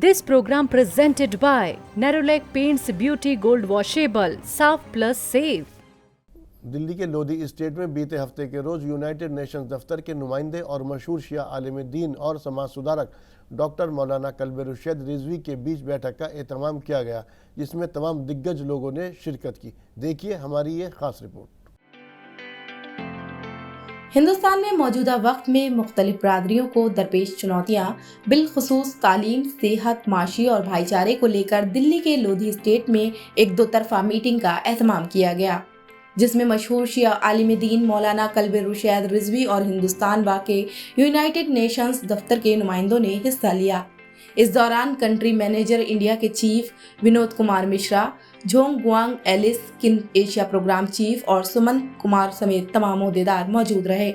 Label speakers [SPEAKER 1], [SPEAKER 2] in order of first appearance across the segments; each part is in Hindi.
[SPEAKER 1] This program presented by Nerolac Paints Beauty Gold Washable Saaf Plus Safe।
[SPEAKER 2] Delhi के लोधी इस्टेट में बीते हफ्ते के रोज यूनाइटेड नेशंस दफ्तर के नुमाइंदे और मशहूर शिया आलिम दीन और समाज सुधारक डॉक्टर मौलाना कल्बे रुशैद रिजवी के बीच बैठक का एहतमाम किया गया, जिसमें तमाम दिग्गज लोगों ने शिरकत की। देखिए हमारी ये खास रिपोर्ट।
[SPEAKER 3] हिंदुस्तान में मौजूदा वक्त में मुख्तलिफ बरादरियों को दरपेश चुनौतियां बिलखुसूस तालीम, सेहत, माशी और भाईचारे को लेकर दिल्ली के लोधी स्टेट में एक दो तरफा मीटिंग का एहतमाम किया गया, जिसमें मशहूर शिया आलिम दीन मौलाना कल्बे रुशैद रिजवी और हिंदुस्तान वाक़े यूनाइटेड नेशंस दफ्तर के नुमाइंदों ने हिस्सा लिया। इस दौरान कंट्री मैनेजर इंडिया के chief Vinod Kumar Mishra, Zhong Guang Alice Qin Asia programme chief और सुमंत कुमार समेत तमाम ओहदेदार मौजूद रहे।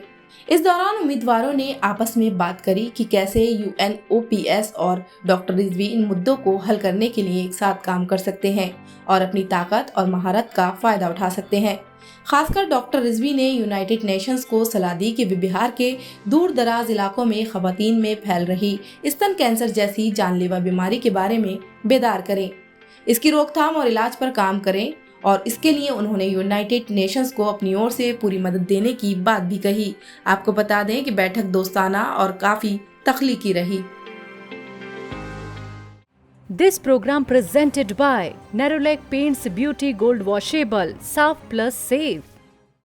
[SPEAKER 3] इस दौरान उम्मीदवारों ने आपस में बात करी कि कैसे UNOPS और डॉक्टर रिजवी इन मुद्दों को हल करने के लिए एक साथ काम कर सकते हैं और अपनी ताकत और महारत का फायदा उठा सकते हैं। खासकर डॉक्टर रिजवी ने यूनाइटेड नेशंस को सलाह दी कि वे बिहार के दूर दराज इलाकों में खवातीन में फैल रही स्तन कैंसर जैसी जानलेवा बीमारी के बारे में बेदार करें, इसकी रोकथाम और इलाज पर काम करें, और इसके लिए उन्होंने यूनाइटेड नेशंस को अपनी ओर से पूरी मदद देने की बात भी कही। आपको बता दें कि बैठक दोस्ताना और काफी तख्लीकी रही।
[SPEAKER 1] This program presented by Nerolac Paints Beauty Gold Washable Saaf Plus Safe।